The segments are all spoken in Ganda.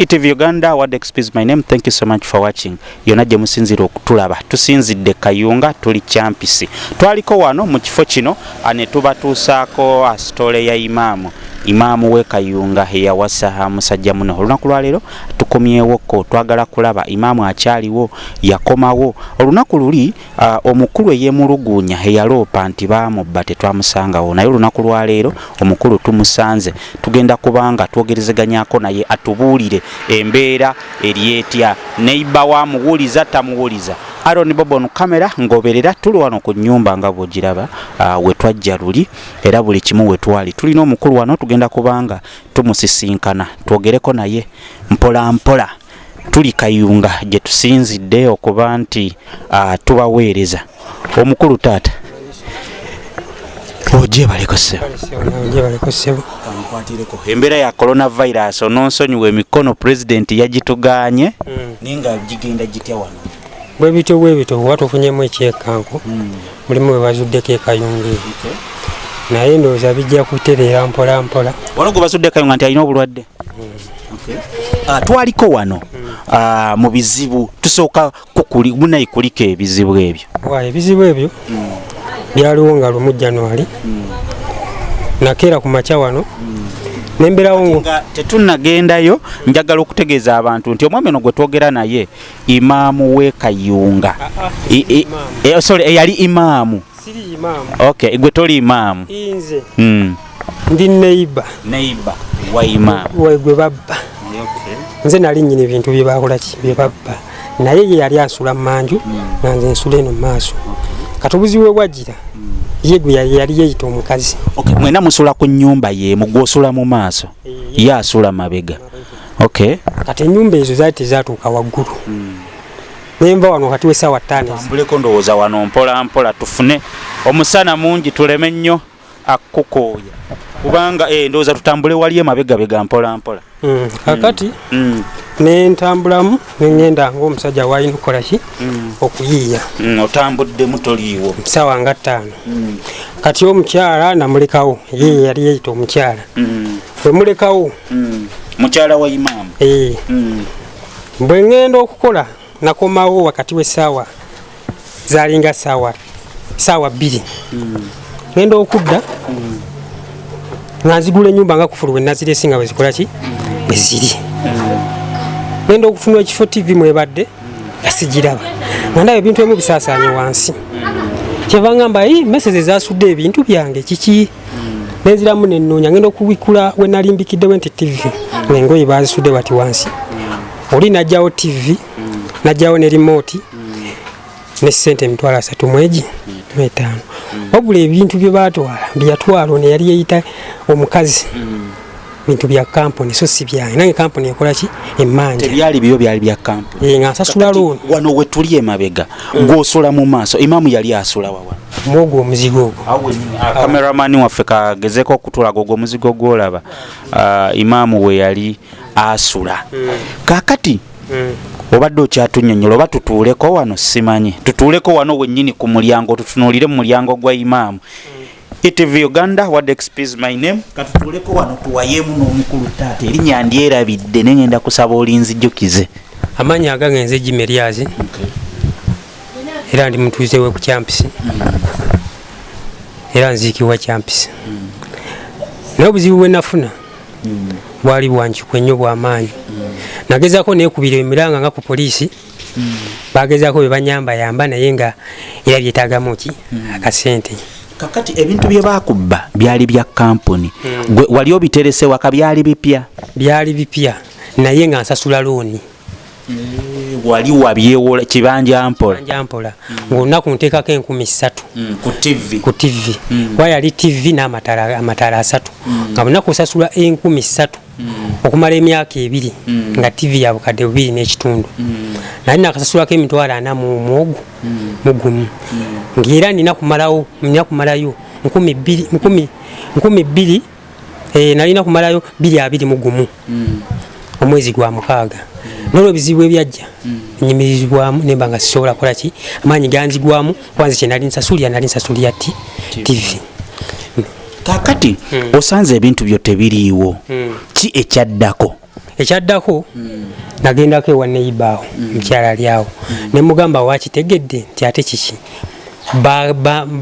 TV Uganda, what is my name? Thank you so much for watching. Yona gye musinzira okutulaba. Tusinzidde Ekayunga tuli Kyampisi. Twaliko wano mu kifo kino ane tubatuusaako a story ya Imam w'Ekayunga Eyawasa Musajja Munne. Olunaku lwa leero tukomyewoko twagala kulaba Imam akyaliwo yakomawo. Olunaku luli omukulu eyemulugunya eyaloopa nti baamubba tetwamusangawo. Naye olunaku lwa leero omukulu tumusanze. Tugenda kubanga twogerezeganyako naye atubuulire embeera eryetya. Neighbor wamuwuliza tamuwuliza. Aaron Bobo no kamera ngoberera tuli wano ku nnyumba nga bw'ogiraba we twajja luli era buli kimu we twali. Tulina omukulu wano tugenda kubanga tumusisinkana twogereko naye mpola mpola. Tuli Kayunga gye tusinzidde okuba nti tubaweereza. Omukulu taata oje baleko sebo kankwatireko embeera ya coronavirus ononsonyiwa emikono president yagituganye ninga gigenda gitya wano bwebito watufunyemu ekyekanko mulimu we bazuddeko Ekayunga naye ndowooza bijja kutereera mpola mpola. Wano gwe bazudde Ekayunga nti alina obulwadde. Twaliko wano mu bizibu tusooka munaye kuliko ebizibu ebyo. Ebizibu ebyo byaliwo nga lumu January nakeera ku makya wano nemberawo ngo tetunnagendayo. Njagala okutegeeza abantu nti omwami ono gwe twogera naye Imam w'Ekayunga sorry eyali Imam. Siri Imam. Okay, gwe toli Imam. Inze ndi neighbor wa Imam gwe babba. Nze nali nnyini bintu bye bakola ki bye babba naye ye yali asula mu manju nanze nsula eno mu maaso. Katubuzi we wajira ye gwe yali yeyita omukazi. Okay, mwena musula ku nnyumba ye mugosula mu maaso ye asula mabega. Okay, kati ennyumba ezo zaali tezatuuka waggulu. Nemba wano kati w'essaawa 5 tambuleko ndowooza wano mpola mpola tufune omusana mungi tuleme nnyo akukooya kubanga ndowooza tutambule wali emabegabega mpola mpola. Kakati nentambulamu nengenda ng'omusajja wayina okukola ki okuyiiya. Otambuddemu toliiwo ssaawa nga 5. Kati omukyala namulekawo ye yali yeyita omukyala bwe mulekawo mukyala wa Imam. Bwe ngenda okukola nakomawo wakati w'essaawa zaalinga ssaawa 2 ngenda okudda nga nzigula ennyumba nga kufulu we naziresi nga bwezikola ki bwe ziri. Ngenda okutunula ekifo TV mwebadde nga sigiraba nga ndaba ebintu ebimu bisaasaanye wansi. Kyeva ngamba message zasudde ebintu byange kiki nenziramu nennoonya ngenda okubikula we nalimbikiddewo nti TV ng'engoye bazisudde bati wansi. Oli najjawo TV najjawo ne remote ne ssente emitwalo 3 mwegi 5. Wabula ebintu bye baatwala byatwala ne yali yeyita omukazi bintu bya kampuni so si byange nange kampuni ekola ki emmanja tebyali byo byali bya kampuni nga nsasula looni wano we tuli emabega ng'osula mu maaso. Imam yali asula wawa mwogo omuzigo ogwo kameramani waffe kagezeko okutulaga ogwo omuzigo gw'olaba Imam we yali asula. Kakati obadde okyatunnyonnyola oba tutuuleko wano simanyi tutuuleko wano wennyini ku mulyango tutunuulire mu mulyango gwa Imam. TV Uganda, what is my name? Katutuuleko wano tuwayemu n'omukulu taata erinnya ndyerabidde ne ngenda kusaba olinzijukize. Amannya agange nze Jimeryazi era ndi mutuuze we ku Kyampisi era nziikibwa Kyampisi. Naye obuzibu bwe nafuna bwali bwankiku ennyo bw'amaanyi. Nagezaako neekubira emiranga nga ku poliisi bagezaako bye banyamba naye nga era byetaagamu ki akasente. Kakati ebintu bye bakubba byali bya kampuni wali obiterese waka byali bipya? Byali bipya naye nga nsasula looni. Wali wabyewola kibanja mpola ng'olunaku nteekako 3,000 ku TV wayali TV n'amataala 3 nga bunaku osasula 3,000 okumala emyaka 2 nga TV ya bukadde 2 n'ekitundu nali nakasasulako emitwalo 40 mugumu ng'era nina kumalayo 2,000 nalina kumalayo 2,21 omwezi gwa 6. Nolwo ebizibu ebyajja nyimirizibwamu nemba nga sisobola kola ki amaanyi ganzigwamu kwanza kye nali nsasulira TV. Kakati osanze ebintu byo tebiriiwo ki ekyaddako? Ekyaddako nagendako ewa neighbor mukyala ali awo ne mugamba wakitegedde nti ate kiki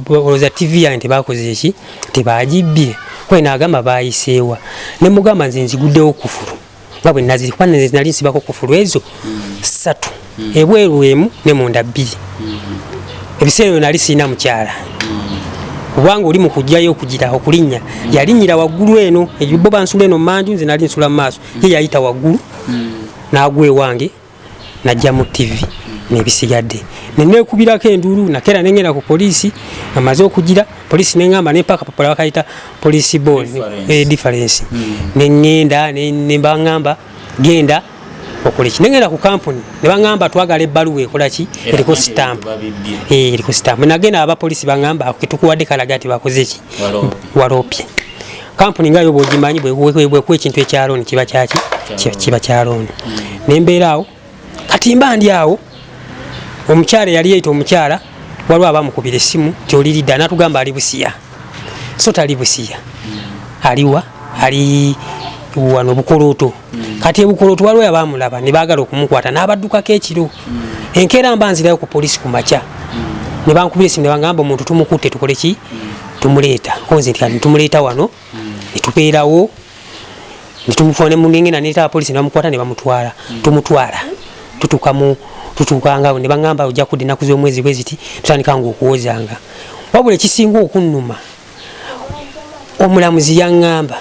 olowooza TV yange tebakoze eki tebagibbye kwe naagamba bayiseewa ne mugamba nze nziguddewo kufulu nga bwe naziri kuba nali nsibako kufulu ezo 3 ebweru emu ne munda 2 ebiseera ebyo nali siina mukyala kubanga oli mu kujjayo okugira okulinnya yalinnyira waggulu eno ebibo bansula eno manju nze nali nsula mu maaso ye yayita waggulu n'agwa ewange najja mu TV nebisigadde nenekubirako enduulu nakera nengenda ku poliisi amaze okugira poliisi neŋŋamba nempaka papola bakayita poliisi ball difference neŋŋenda nembaŋŋamba genda okola ki nengenda ku kampuni ne baŋŋamba twagala ebbaluwa ekola ki eriko stamp eriko stamp nagenda abapoliisi baŋŋamba ketukuwadde kalaga ti bakoze ki waloopye kampuni ngayo bwogimanyi bwekuwa ekintu ekyalooni kiba kyaki kiba kyalooni nembeera awo kati mba ndi awo omukyala yali yayita omukyala waliwo abamukubira essimu kyoliridda natugamba ali Busiya so tali Busiya aliwa ali wano Bukolooto kati Bukolooto waliwo abamulaba ne baagala okumukwata n'abaddukako ekiro enkeera mba nzirayo ku poliisi ku makya ne bankubira essimu ne bangamba omuntu tumukutte tukole ki tumuleeta konze nti kati tumuleeta wano ne tubeerawo ne tumufuna ne mungengena neeta abapoliisi ne bamukwata ne bamutwala tumutwala tutukanga ne baŋŋamba ojja kudda ennaku z'omwezi bwe ziti tutandikanga okuwozanga wabula ekisinga okunnuma omulamuzi yaŋŋamba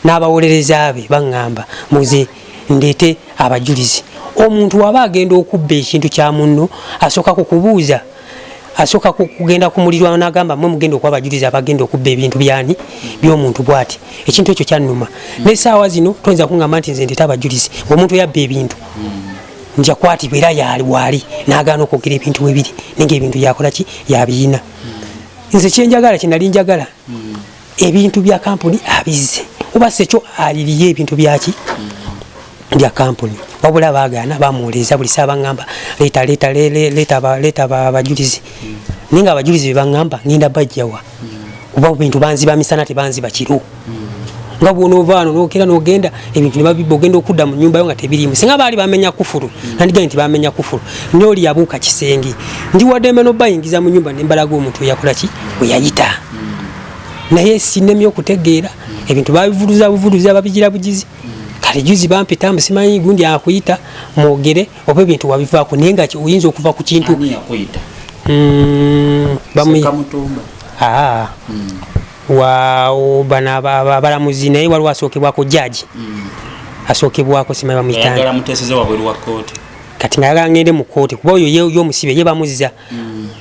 n'abawolereza be baŋŋamba muze ndeete abajulizi omuntu waba agenda okubba ekintu kya munno asooka kukubuuza asooka kugenda ku mulirwano n'agamba mwe mugenda okuba abajulizi abagenda okubba ebintu byani by'omuntu bw'ati ekintu ekyo kyannuma n'essaawa zino toyinza kuŋŋamba nti nze ndeete abajulizi omuntu yabba ebintu nja kwatibwa era yali wali n'agaana okwogera ebintu we biri nenga ebintu yakola ki yabiyina nze kyenjagala kyenali njagala ebintu bya kampuni abizze oba sekyo aliriye ebintu byaki bya kampuni wabula baagaana bamuwoleza buli saa baŋŋamba leeta abajulizi nenga abajulizi be baŋŋamba ngenda bajjawa kuba bintu banziba misana tebanziba kiro nga bw'onoova wano n'okera n'ogenda ebintu ne babibba ogenda okudda mu nnyumba yo nga tebiriimu singa baali bamenya kufulu nandigaye nti bamenya kufulu n'oli yabuuka kisenge ndi waddembe n'obayingiza mu nnyumba ne mbalaga omuntu yakola ki we yayita naye sinnemye okutegeera ebintu babivuluza babigira bugizi kale juzi bampita musimanyi gundi akuyita mwogere oba ebintu wabivaako naye nga oyinza okuva ku kintu bana abalamuzi naye waliwo asookebwako jaji asookebwako simanyi bamuyitanga kati ngayagala ngende mu kooti kuba oyo y'omusibe ye bamuzza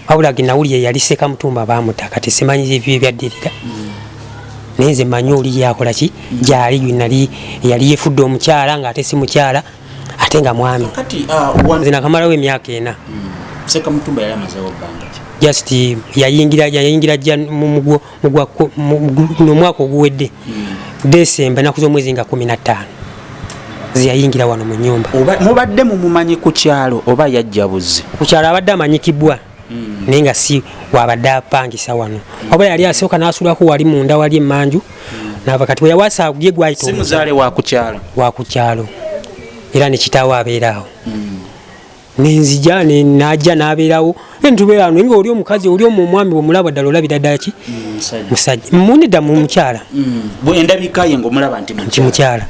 wabula genawulire yali Sekamutumba bamuta kati simanyi ebyo ebyaddirira naye nze manyi oli yakola ki gyali nali yali yefudde omukyala ng'ate si mukyala ate nga mwami nze nakamalawo emyaka 4 Sekamutumba yali amazeewo bbanga ki just yayingira jja mu mwaka oguwedde Desemba naku z'omwezi nga 15 ziyayingira wano mu nyumba mubadde mumumanyi ku kyalo oba yajja buzzi ku kyalo abadde amanyikibwa naye nga si wabadde apangisa wano oba yali asooka n'asulako wali munda wali emmanju naava kati we yawasa ye gwayita si muzaale wa ku kyalo era ne kitaawo abeeraawo nenzija najja n'abeerawo entubeera wano nga oli omukazi oli omwami bwomulaba ddala olabira ddala ki musajja munedda mu mukyala endabika ye ng'omulaba nti mukyala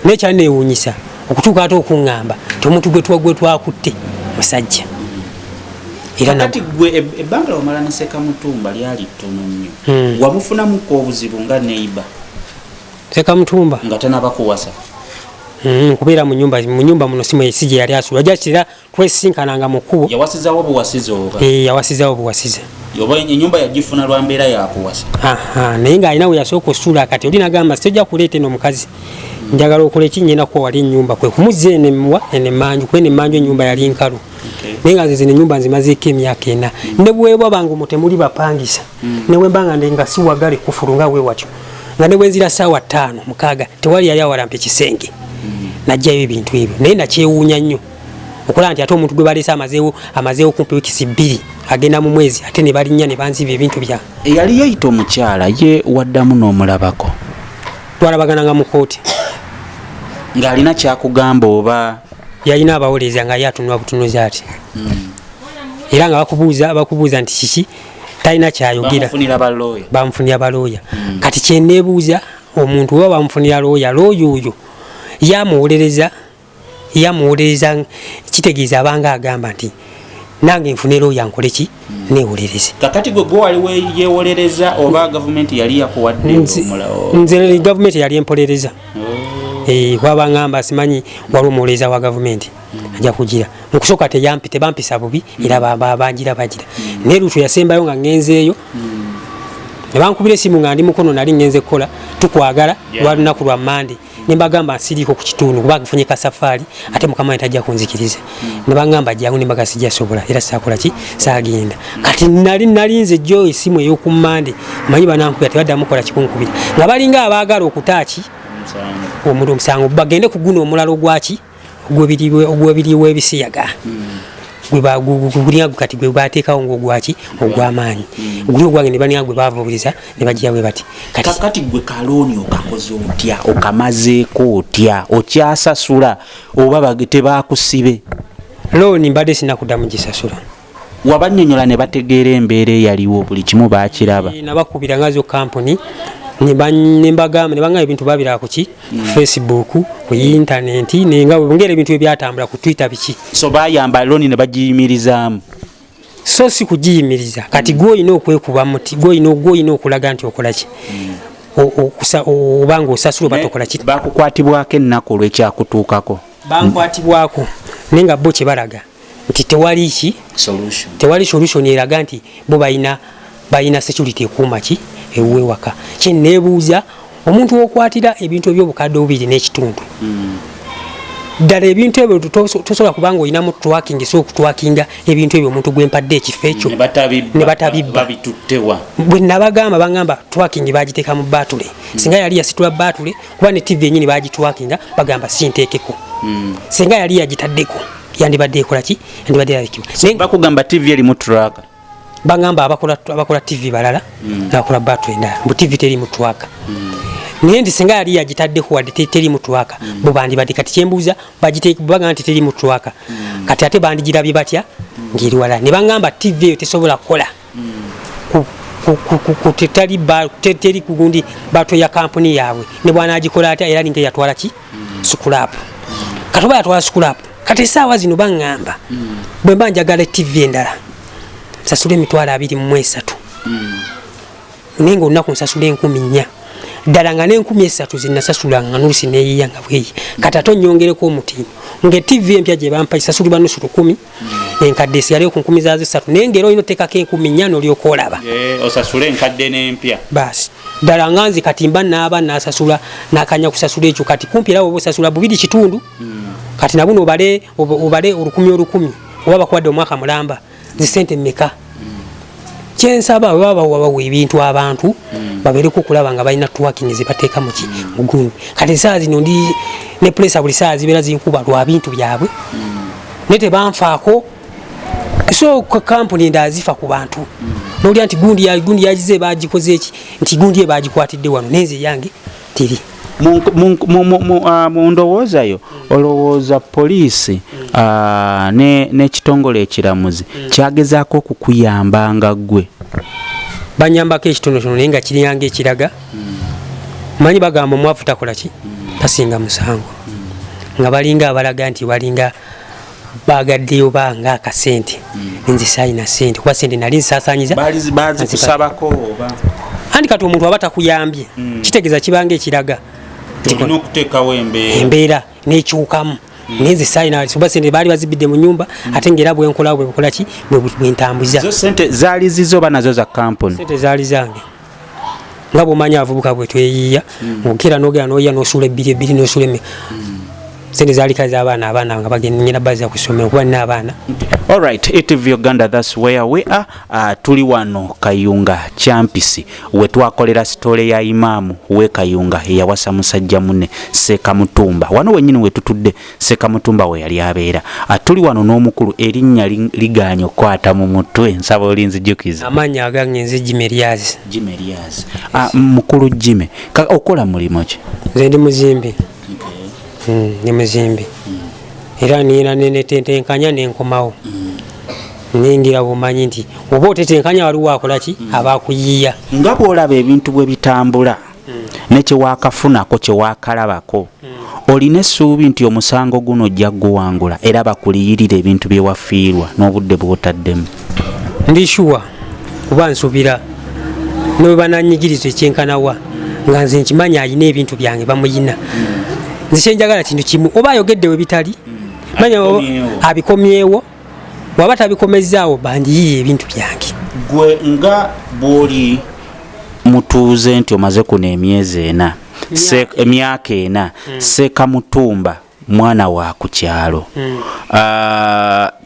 naye kyali neewuunyisa okutuuka ate okuŋŋamba ti omuntu gwe twakutte musajja era kati gwe ebbanga omala ne Sekamutumba lyali ttono nnyo wamufunamuko obuzibu nga neiba Sekamutumba nga tanabakuwasa kubeera mu nyumba muno simu esi gye yali asula jakira twesinkananga mu kkubo yawasizaawo buwasiza oba yawasizaawo buwasiza oba ennyumba yagifuna lwa mbeera yakuwasa naye ng'alina we yasooka osula kati oli nagamba sijja kuleeta eno omukazi njagala okola ekinyina kuwa wali ennyumba kwe kumuza enemuwa enemmanju kwene emmanju ennyumba yali nkalu naye nga nze ennyumba nzimazeeko emyaka 4 ne bwebwa bange mutemuli bapangisa ne bwe mbanga nga si wagale kufulu nga we watyo nga ne bwenzira ssaawa 5-6 tewali yali awalampa ekisenge najjayo ebintu ebyo naye nakyewuunya nnyo okola nti ate omuntu gwe balese amazeewo kumpi wikisi 2 agenda mu mwezi ate ne balinnya ne banziba ebintu bya eyali yayita omukyala ye waddamu n'omulabako twalabagananga mu kooti ng'alina kyakugamba oba yalina abawoleza nga ye atunula butunuzi ati era nga bakubuuza nti kiki talina kyayogera bamufunira balooya kati kyeneebuuza omuntu oba bamufunira looya oyo yamuwolereza kitegeeza abanga agamba nti nange nfune looya nkole ki neewolereze kakati gwe waliwo yeewolereza oba gavumenti yali yakuwadde nze gavumenti yali empolereza waba ngamba simanyi wali omuwolereza wa gavumenti ajja kugira mukusooka tebampisa bubi era bagira naye lutu yasembayo nga ngenzeeyo ne bankubira esimu nga ndi mukono nali ngenze kukola tukwagala lwalunaku lwa Mande ne mbagamba nsiriiko ku kitundu kuba nfunye kasafaali ate mukama we tajja kunzikiriza ne bangamba jangu ne mbaga sijjasobola era saakola ki saagenda kati nali nze jjo esimu ey'oku Mande manyi banankubira tebaddamu kukola kikunkubira nga balinga abaagala okutaaki omusango bagende ku guno omulala ogwaki ogwebiriwo ebisiyaga gulinga kati gwe bateekawo ng'ogwaki ogw'amaanyi guli ogwagende balinga gwe bavuubiriza ne bagira bwe bati kati gwe kalooni okakoze otya okamazeeko otya okyasasula oba tebakusibe looni mbadde sinakuddamu gisasula wabannyonnyola ne bategeera embeera eyaliwo buli kimu baakiraba nabakubira ngazo kampuni nembagamba ebintu babiraba kuki Facebook ku internet nenga ngere ebintu ebyatambula ku Twitter biki so bayamba looni ne bagiyimirizaamu so si kugiyimiriza kati gwoyina okwekuba muti gwoyina okulaga nti okola ki obanga osasula batokola ki bakukwatibwako ennaku olwekyakutuukako bankwatibwako nenga bo kyebalaga nti tewali solution eraga nti bo bayina security ekuuma ki ewewaka kyeneebuuza omuntu okwatira ebintu ebyobukadde 2 n'ekitundu ddala ebintu ebyo tosobola kubanga olinamu twakinga so okutwakinga ebintu ebyo omuntu gwempadde ekifo ekyo ne batabibba bwe nabagamba bangamba twakingi bagiteeka mu batule singa yali yasitula batule kuba ne TV enyini bagitwakinga bagamba sinteekeko singa yali yagitaddeko yandibadde ekola ki yandibadde yakiwa bakugamba TV eri mu tracker bangamba abakola TV balala nabakola battle endala mbu TV teri mutwaka naye nti singa yali yagitaddeko wadde teri mutwaka bo bandibadde kati kyembuuza bagamba nti teri mutwaka kati ate bandigirabye batya ngeri wala ne bangamba TV eyo tesobola kukola teri kugundi battle ya kampuni yaabwe ne bwanagikola atya era linga yatwala ki sukulapu kati oba yatwala sukulapu kati essaawa zino bangamba bwe mba njagala TV endala sasula emitwalo 23 nenga olunaku nsasula 10,400 ddala nga n'10,300 zinasasula nga nolusi neeyiya nga bweyi kati ate onyongereko omutindo nga TV empya gye bampa isasulibwa nusu 10 enkadde esigaleyo ku 10,300 naye ngera olina oteekako 10,400 olyoka olaba osasule enkadde n'empya baasi ddala nga nze kati mba naaba nasasula nakanya kusasula ekyo kati kumpi era oba osasula 2 kati nabuno obale 10,000 oba bakuwadde omwaka mulamba zisente mmeka kyensaba wabawa ebintu abantu babeereko okulaba nga balina twakingi zebateeka mu mugundu kati saa zino ndi ne presa buli saa zibeera zinkuba lwa bintu byabwe naye tebanfaako so kampuni ndazifa ku bantu nolya nti gundi yagize bagikoze eki nti gundi ebagikwatidde wano nenze yange teri mu ndowoozayo olowooza poliisi n'ekitongole ekiramuzi kyagezaako okukuyamba nga ggwe banyambako ekitonotono naye nga kiriyanga ekiraga manyi bagamba omwavu takola ki tasinga musango nga balinga abalaga nti balinga bagaddeyo banga akasente nze sayina sente kuba sente nali nsasanyiza bazikusabako oba andi kati omuntu aba takuyambye kitegeeza kibanga ekiraga okuteekawo embeera nekyukamu neze sayina kuba sente baali bazibidde mu nyumba ate ngera bwenkolawo bwebukola ki bwentambuza zo sente zaali zizo oba nazo za kampuni sente zaali zange nga bwomanya abavubuka bwe tweyiiya okera nogera noya nosuula 2 nosuula sente zalika z'abaana nga bagenda baza kusomera kuba nina abaana. Alright, ETV Uganda, that's where we are. Tuli wano Kayunga Champisi wetwakolera story ya Imam w'Ekayunga eyawasa Musajja Munne Sekamutumba. Wano wenyini wetutudde Sekamutumba we yali abeera. Tuli wano n'omukulu erinnya liganya okwata mu mutwe nsaba olinzi jukiza. Amanya agange nze Jimeriaz. Mukulu Jime. Okola mulimo ki? Nze ndi muzimbi. Ni muzimbi. Era nina nenetenkanya nenkomawo. Ningira bumanyi nti oba otetenkanya waliwo akola ki abakuyiya. Nga bw'olaba ebintu bwe bitambula ne kye waakafunako kye waakalabako olina essuubi nti omusango guno ojja guwangula era bakuliyirira ebintu bye wafiirwa n'obudde bw'otaddemu. Ndi shuwa kuba nsubira ne bananyigiriza ekyenkanawa nga nze nkimanya alina ebintu byange bamuyina. Nze kyenjagala kintu kimu oba ayogedde we bitali manya abikomyewo waba tabikomezaawo bandiyiye ebintu byange. Gwe nga bw'oli mutuuze nti omaze kuno emyezi 4 emyaka 4 Sekamutumba mwana wa ku kyalo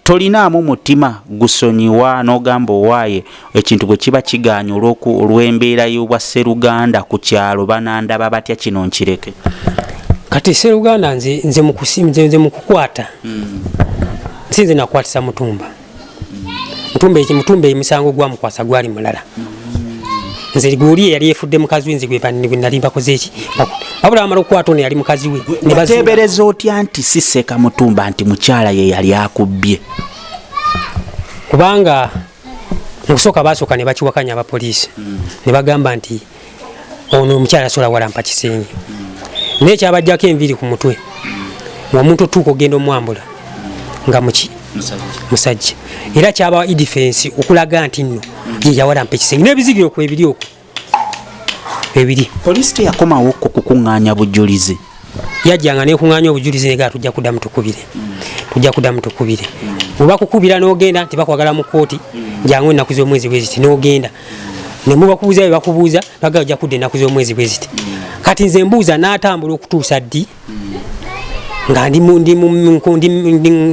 tolinaamu mutima gusonyiwa n'ogamba owaaye ekintu bwe kiba kiganya olw'embeera y'obwa Sseruganda ku kyalo banandaba batya kino nkireke? Kati Sseruganda nze mukukwata sinze nakwatisa Mutumba. Mutumba emisango gwamukwasa gwali mulala. Nze liguli yali efudde mukazi we nze gwe nali mbakoze eki wabula amala okukwata ono yali mukazi we. Bateebereza otya nti si Sekamutumba nti mukyala ye yali akubbye? Kubanga mukusooka basooka ne bakiwakanya abapoliisi ne bagamba nti ono omukyala asobola walampa kisenge naye kyabajjako enviiri ku mutwe omuntu otuuka ogenda omwambula nga muki musajja era kyaba idifensi okulaga nti nno ye yawalampa ekisenge n'ebizigiro ku ebiri okwo ebiri. Poliisi teyakomawo okwo kukuŋŋaanya bujulizi? Yajjanga nekuŋŋaanya obujulizi nega tujja kuddamu tukubire oba kukubira n'ogenda tebakwagala mu kooti jangu ennaku z'omwezi bwe ziti n'ogenda ne mubakubuuza bye bakubuuza baga ojja kudda ennaku z'omwezi bwe ziti. Kati nze mbuuza n'atambula okutuusa ddi nga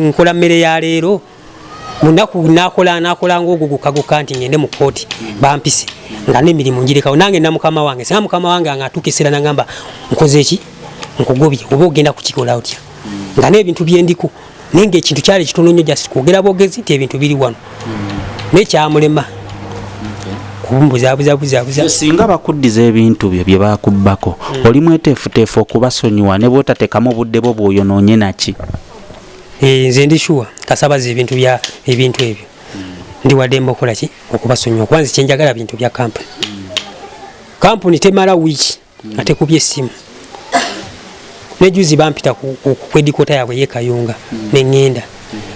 nkola mmere ya leero munaku nakola ng'ogwo gukaguka nti ngende mu kooti bampise nga n'emirimu njirekawo nange na mukama wange singa mukama wange angatuuka essira nagamba nkoze eki nkugobye oba ogenda kukikola otya nga n'ebintu byendiku naye ng'ekintu kyali kitono nnyo just kwogera bwogezi nti ebintu biri wano naye kyamulema kubumbuzabuzabuzabuza. Singa bakuddiza ebintu byo bye bakubbako oli mweteefuteefu okubasonyiwa ne bw'otateekamu obudde bwo bw'oyonoonye naki? Nze ndi shuwa kasabaza ebintu ebyo ndi waddemba okukola ki okubasonyiwa kuba nze kyenjagala bintu bya kampuni temala wiiki ate kubye essimu nejuzi bampita ku edikota yaabwe y'Ekayunga neŋŋenda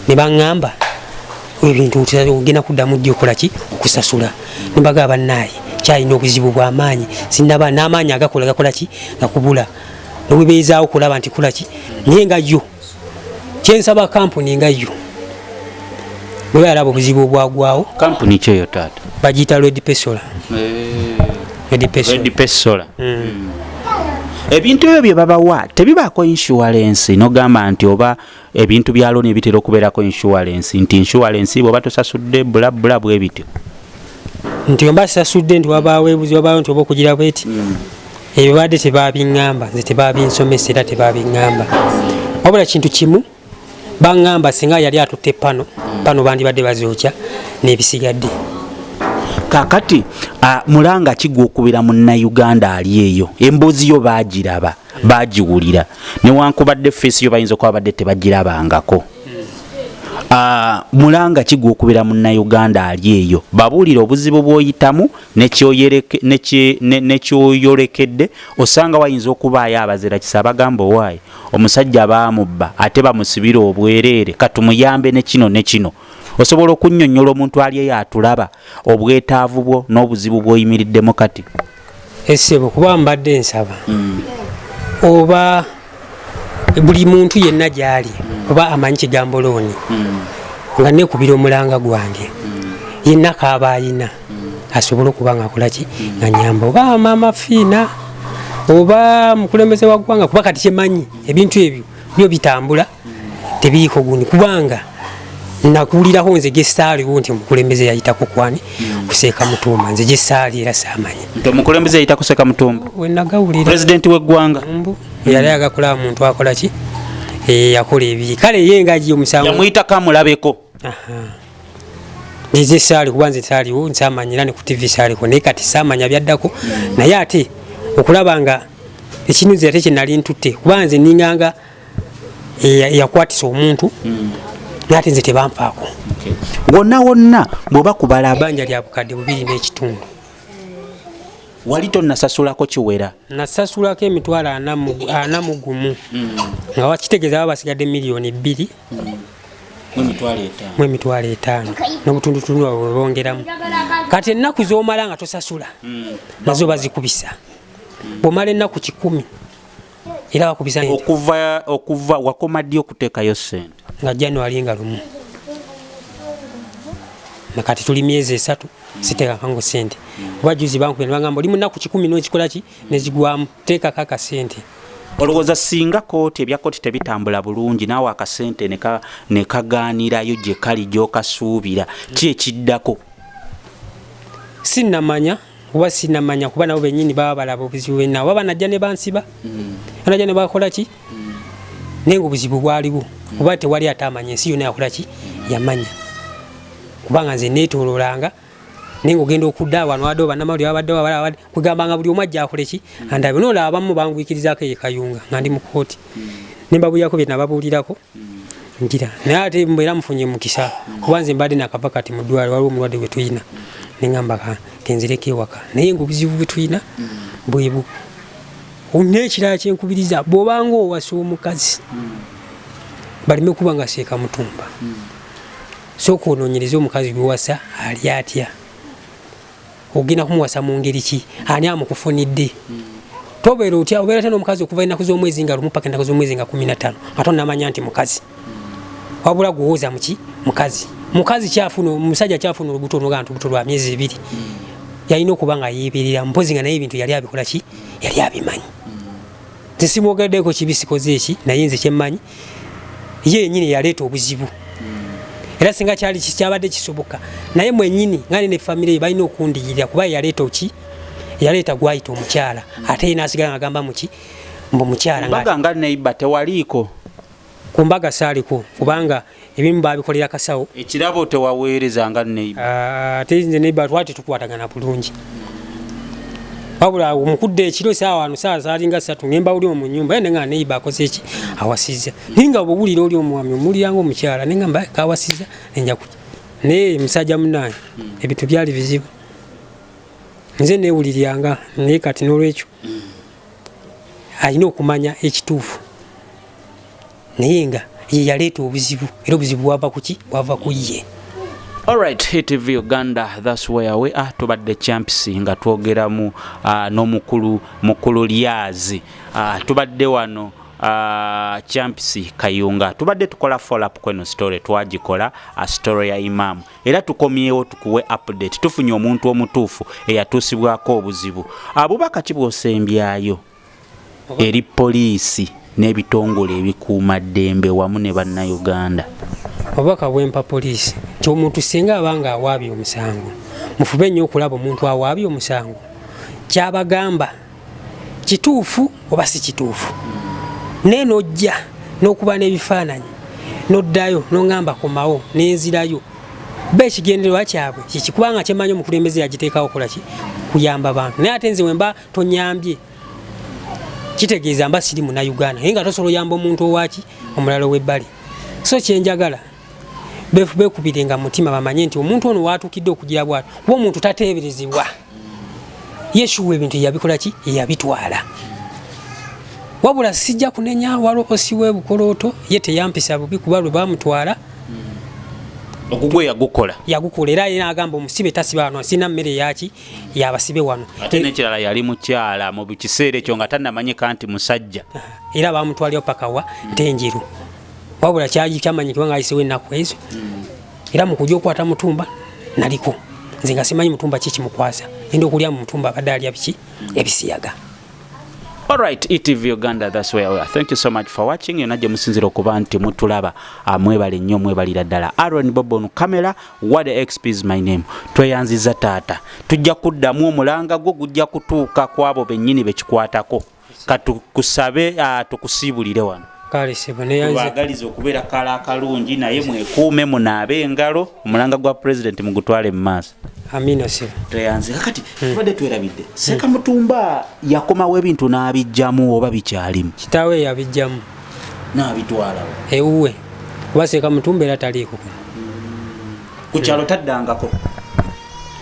ne baŋŋamba ebintu ogenda kuddamu ddi okola ki okusasula ne bagamba bannaaye kyalina obuzibu bw'amaanyi sinaba n'amaanyi gakola ki gakubula nobwebeezaawo okulaba nti kola ki naye nga yo kyensaba kampuni nga yo bwe bayalaba obuzibu obwagwawo. Kampuni kyeyo taata bagiyita Red Pesola. Ebintu ebyo bye babawa tebibaako insurance nogamba nti oba ebintu bya looni ebitera okubeerako insurance nti insurance bw'oba tosasudde bulabula bwe bityo nti omba sasudde nti wabaawo ebuzi wabaawo nti oba okugira bweti ebyo badde tebabiŋŋamba nze tebabinsomesa era tebabiŋŋamba wabula kintu kimu baŋŋamba singa yali atutte pano bandibadde bazookya n'ebisigadde. Kakati mulanga kigwa okubira munnayuganda ali eyo emboozi yo baagiraba baagiwulira newankubadde feesi yo bayinza okuba badde tebagirabangako. Mulanga kigwa okubira munnayuganda ali eyo babuulira obuzibu bw'oyitamu nekyoyolekedde osanga wayinza okubaayo abazira kisa bagamba owaaye omusajja baamubba ate bamusibira obwereere katumuyambe ne kino osobola okunnyonnyola omuntu ali eyo atulaba obwetaavu bwo n'obuzibu bw'oyimiriddemu kati? Essebo kuba mbadde nsaba oba buli muntu yenna gyali kuba amanyi kigambo looni nga nekubira omulanga gwange yenna kaaba ayina asobola okuba nga akola ki nga nyamba oba maama fiina oba mukulembeze wa ggwanga kuba kati kyemanyi ebintu ebyo byo bitambula tebiiko gundi kubanga nakuliraho nze gestaaliwo nti omukulembeze yayitako kwani kuseeka mutumba nze gestaali era saamanya nti omukulembeze yayita kuseeka mutumba wenagawulira pulezidenti w'eggwanga yali agakola muntu akola ki yakola ebiri kale ye ngaji omusango yamuyita kamulabeko nze saali kuba nze saaliwo nsaamanyira ne ku tv saaliko naye kati saamanya byaddako naye ate okulaba nga ekinuzi ate kyenali ntutte kuba nze ninganga yakwatisa omuntu nate nze tebanfaako wonna wonna bw'oba kubala abanja lya bukadde 2.5 wali tonnasasulako kiwera nasasulako emitwalo 41 nga wakitegeeza baba basigadde $2,000,000 mu emitwalo 5 n'obutundutundu bwebongeramu kati ennaku z'omala nga tosasula nazo bazikubisa bw'omala ennaku 10 era bakubisa okuva wakoma ddi okuteekayo sente nga January nga 1 nakati tuli myezi 3 siteekakango sente kuba juzi bankubye nebagamba oli munaku 10 n'ekikola ki nezigwamu teekako akasente olowooza singa kooti ebya kooti tebitambula bulungi naawe akasente ne kagaanirayo gye kali gy'okasuubira ki ekiddako sinnamanya oba sinnamanya kuba nabo bennyini baba balaba obuzibu bwenna oba banajja ne bansiba banajja ne bakola ki naye nga obuzibu bwaliwo oba tewali ate amanya ensi yonna yakola ki yamanya kubanga nze neetoololanga naye nga ogenda okudda wano wadde bannamawulire babadde kugambanga buli omu ajja akole ki andabe noolaba abamu bangwikirizaako Ekayunga nga ndi mu kooti ne mbabulirako bye nababuulirako ngira naye ate mbeera mufunye mukisa kuba nze mbadde nakava kati mu ddwaliro waliwo omulwadde gwe tulina neŋŋamba kenzireko ewaka naye nga obuzibu bwe tulina bwebu n'ekirala kyenkubiriza bw'obanga owasa omukazi baleme kuba nga seeka mutumba sooka onoonyereza omukazi gwewasa ali atya ogenda kumuwasa mu ngeri ki ani amukufunidde tobeera otya obeera tena omukazi okuva ennaku z'omwezi nga 1 paka ennaku z'omwezi nga 15 ate onamanya nti mukazi wabula guwooza muki mukazi kyafuna omusajja kyafuna olubuto onoga nti olubuto lwa myezi 2 yalina okuba nga yeeberera mpozi nga naye ebintu yali abikola ki yali abimanyi nze simwogeddeko kibisikoze eki naye nze kyemmanyi ye yennyini yaleeta obuzibu era singa kyabadde kisoboka naye mwennyini nga ne famire balina okundiyirira kuba yaleeta ki yaleeta gwayita omukyala ate ye nasigala nga agamba muki mbu mukyala mbaga nga neiba tewaliiko ku mbaga saaliko kubanga ebimu babikolera kasawo ekirabo tewaweereza nga neiba ate nze neiba twali tukwatagana bulungi wabula omukudde ekiro saawa wano saa zaalinga 3 nemba oli mu nnyumba ene nga neiba akoze eki awasiza ninga obulira oli omwami omuliranga omukyala nengamba kawasiza nenja kujja naye musajja munaye ebintu byali bizibu nze neewuliryanga naye kati n'olwekyo alina okumanya ekituufu naye nga ye yaleeta obuzibu era obuzibu bwava kuki bwava ku ye. Alright, HTV Uganda, that's where we are. Tubadde champs nga twogeramu n'omukulu Lyazi. Tubadde wano champs Kayunga. Tubadde tukola follow up kweno story twagikola a story ya Imam. Era tukomyewo tukuwe update. Tufunye omuntu omutuufu eyatuusibwako obuzibu. Abubaka kibwosembyayo eri poliisi n'ebitongole ebikuuma ddembe wamu ne bannayuganda. Obubaka bwempa poliisi ky'omuntu singa abanga awaabye omusango mufube nnyo okulaba omuntu awaabye omusango kyabagamba kituufu oba si kituufu naye n'ojja n'okuba n'ebifaananyi n'oddayo n'ongamba komawo n'enzirayo ba ekigendererwa kyabwe kikubanga kyemmanyi omukulembeze yagiteekawo kola ki kuyamba abantu naye ate nze wemba tonyambye kitegeeza mba siri munnayuganda naye nga tosobola oyamba omuntu owaki omulala ow'ebbali so kyenjagala bekubirenga mutima bamanye nti omuntu ono watukidde okugira bwatu kuba omuntu tateeberezebwa yeshuwa ebintu yabikola ki yabitwala wabula sijja kunenya walo osiwe bukolooto ye teyampisa bubi kuba lwe bamutwala ogugwe yagukola era yena agamba omusibe tasiba wano sina mmere yaki yabasibe wano ate nekirala yali mukyala mu bikiseera ekyo nga tannamanyika nti musajja era bamutwalira paka wa Ntenjeru wabula kyamanyikibwa nga ayisewo ennaku ezo era mu kujja okwata mutumba naliko nze nga simanyi mutumba ki kimukwasa enda okulya mu mutumba abadde alya biki ebisiyaga. Alright, ETV Uganda, that's where we are. Thank you so much for watching. Yonajja musinzira okuba nti mutulaba. Mwebale nnyo, mwebalira ddala. Aaron Bobo on camera. What the XP is my name. Tweyanziza taata. Tujja kuddamu omulanga gwo gujja kutuuka ku abo bennyini bekikwatako. Katukusabe tukusiibulire wano. Tubagaliza okubeera kala akalungi naye mwekuume munaabe engalo omulanga gwa president mugutwale mu maaso. Amina sir. Tweyanze kakati tubadde twerabidde. Seka Mutumba yakomawo ebintu n'abijjamu oba bikyalimu. Kitaawe yabijjamu. N'abitwalawo. Ewuwe. Kuba Seka Mutumba era taliiko. Ku kyalo taddangako.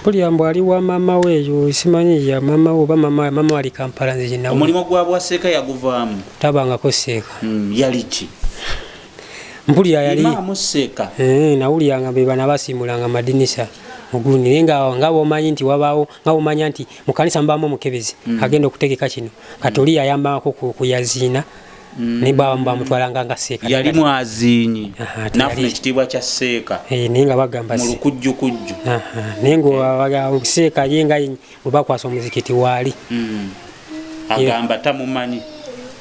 Pulyambo ali wa mama weeyo simanyi ya mama oba mama ali Kampala nze nawe. Omulimo gwa Seka yaguvaamu. Tabangako Seka. Yali ki? Mpulya yali. Imam Seka. Nawulyanga be bana basimulanga madinisa. Muguni nga bomanyi nti wabaawo nga bomanya nti mu kanisa mbamu omukebezi agenda okutegeka kino Katoli yayambako kuyaziina ne bamba mutwalanga nga Seka yali mwazinyi nafuna ekitiibwa kya Seka naye nga bagamba mu lukujjukujju naye nga Seka ye nga bwe bakwasa omuzikiti waali agamba tamumanyi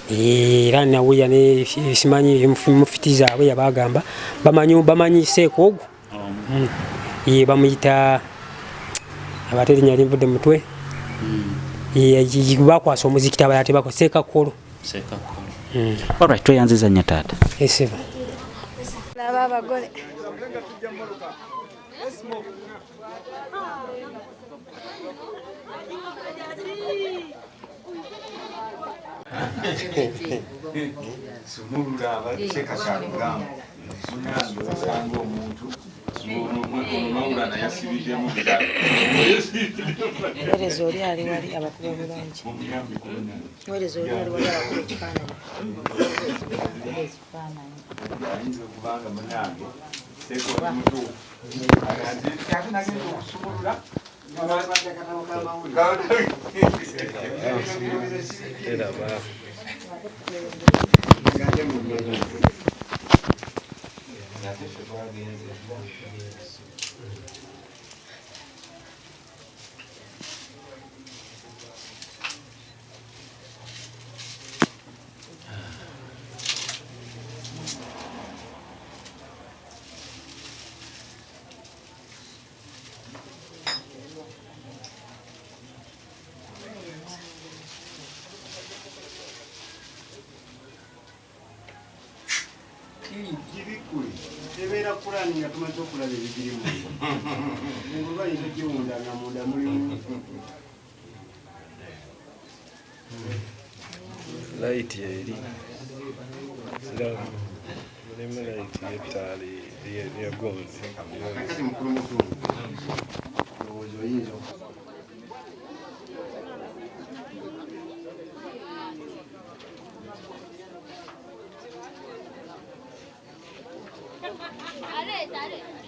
era nawulya ne simanyi mufitiza abwe yabagamba bamanyi Seka ogwo ye bamuyita abateri nyali mvudde mutwe ye bakwasa omuzikiti abalate bako Seka Kolo. Alright, tweyanziza nnyo taata. Esebo. Laba abagole. Werezo oli ali wali abakuba bulungi. Werezo oli ali wali abakuba ekifaananyi. Ayinza okubanga munange Seka omutu nagenda okusumulula Ebera kulani nga tumaze okulaba ebigirimu. Ngoba yinza kiwunda nga munda mulimu. Light eri. Siramu. Mulimu light yetali ya gold. Kati mukulu mukulu. Ozo yinzo. Dale.